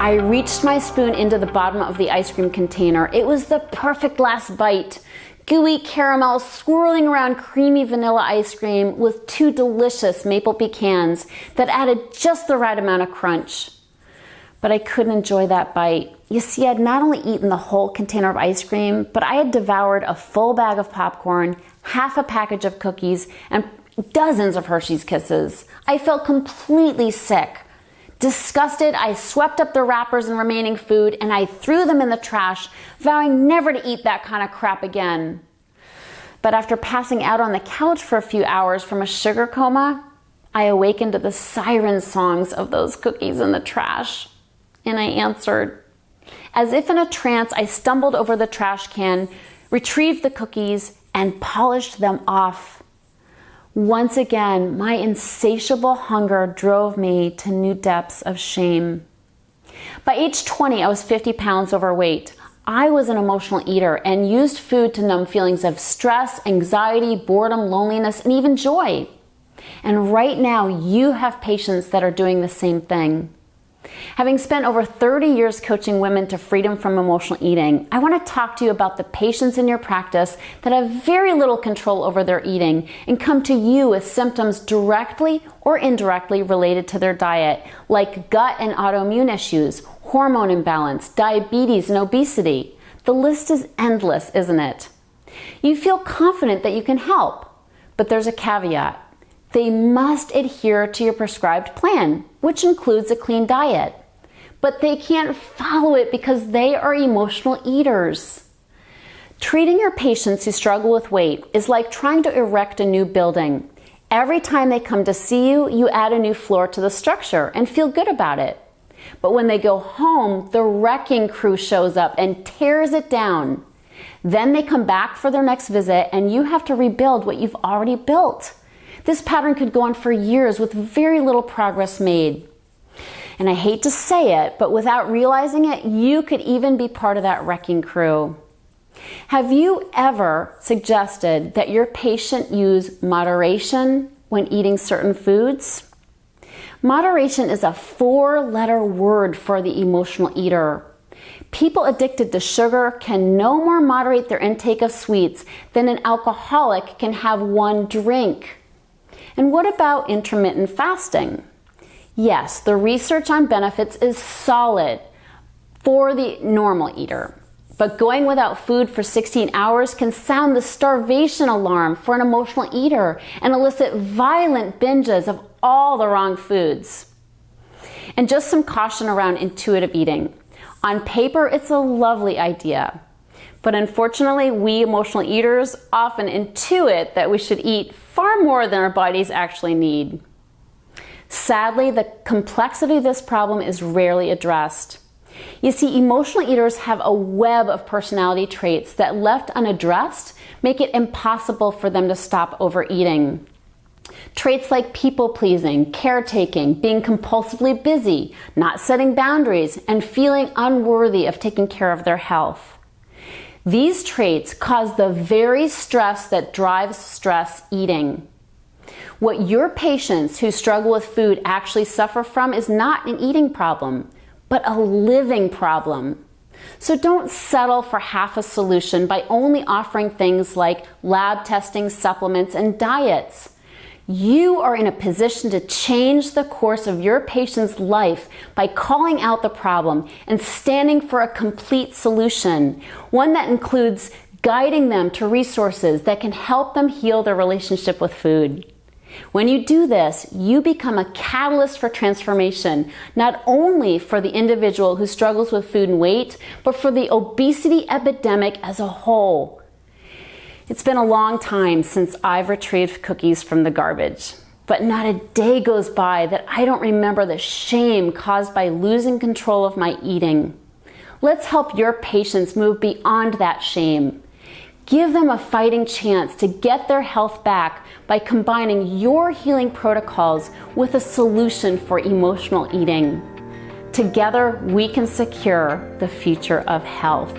I reached my spoon into the bottom of the ice cream container. It was the perfect last bite. Gooey caramel swirling around creamy vanilla ice cream with 2 delicious maple pecans that added just the right amount of crunch. But I couldn't enjoy that bite. You see, I'd not only eaten the whole container of ice cream, but I had devoured a full bag of popcorn, half a package of cookies, and dozens of Hershey's Kisses. I felt completely sick. Disgusted, I swept up the wrappers and remaining food and I threw them in the trash, vowing never to eat that kind of crap again. But after passing out on the couch for a few hours from a sugar coma, I awakened to the siren songs of those cookies in the trash. And I answered. As if in a trance, I stumbled over the trash can, retrieved the cookies, and polished them off. Once again, my insatiable hunger drove me to new depths of shame. By age 20, I was 50 pounds overweight. I was an emotional eater and used food to numb feelings of stress, anxiety, boredom, loneliness, and even joy. And right now, you have patients that are doing the same thing. Having spent over 30 years coaching women to freedom from emotional eating, I want to talk to you about the patients in your practice that have very little control over their eating and come to you with symptoms directly or indirectly related to their diet, like gut and autoimmune issues, hormone imbalance, diabetes, and obesity. The list is endless, isn't it? You feel confident that you can help, but there's a caveat. They must adhere to your prescribed plan, which includes a clean diet. But they can't follow it because they are emotional eaters. Treating your patients who struggle with weight is like trying to erect a new building. Every time they come to see you, you add a new floor to the structure and feel good about it. But when they go home, the wrecking crew shows up and tears it down. Then they come back for their next visit and you have to rebuild what you've already built. This pattern could go on for years with very little progress made. And I hate to say it, but without realizing it, you could even be part of that wrecking crew. Have you ever suggested that your patient use moderation when eating certain foods? Moderation is a 4-letter word for the emotional eater. People addicted to sugar can no more moderate their intake of sweets than an alcoholic can have 1 drink. And what about intermittent fasting? Yes, the research on benefits is solid for the normal eater. But going without food for 16 hours can sound the starvation alarm for an emotional eater and elicit violent binges of all the wrong foods. And just some caution around intuitive eating. On paper, it's a lovely idea. But unfortunately, we emotional eaters often intuit that we should eat far more than our bodies actually need. Sadly, the complexity of this problem is rarely addressed. You see, emotional eaters have a web of personality traits that, left unaddressed, make it impossible for them to stop overeating. Traits like people-pleasing, caretaking, being compulsively busy, not setting boundaries, and feeling unworthy of taking care of their health. These traits cause the very stress that drives stress eating. What your patients who struggle with food actually suffer from is not an eating problem, but a living problem. So don't settle for half a solution by only offering things like lab testing, supplements, and diets. You are in a position to change the course of your patient's life by calling out the problem and standing for a complete solution, one that includes guiding them to resources that can help them heal their relationship with food. When you do this, you become a catalyst for transformation, not only for the individual who struggles with food and weight, but for the obesity epidemic as a whole. It's been a long time since I've retrieved cookies from the garbage, but not a day goes by that I don't remember the shame caused by losing control of my eating. Let's help your patients move beyond that shame. Give them a fighting chance to get their health back by combining your healing protocols with a solution for emotional eating. Together, we can secure the future of health.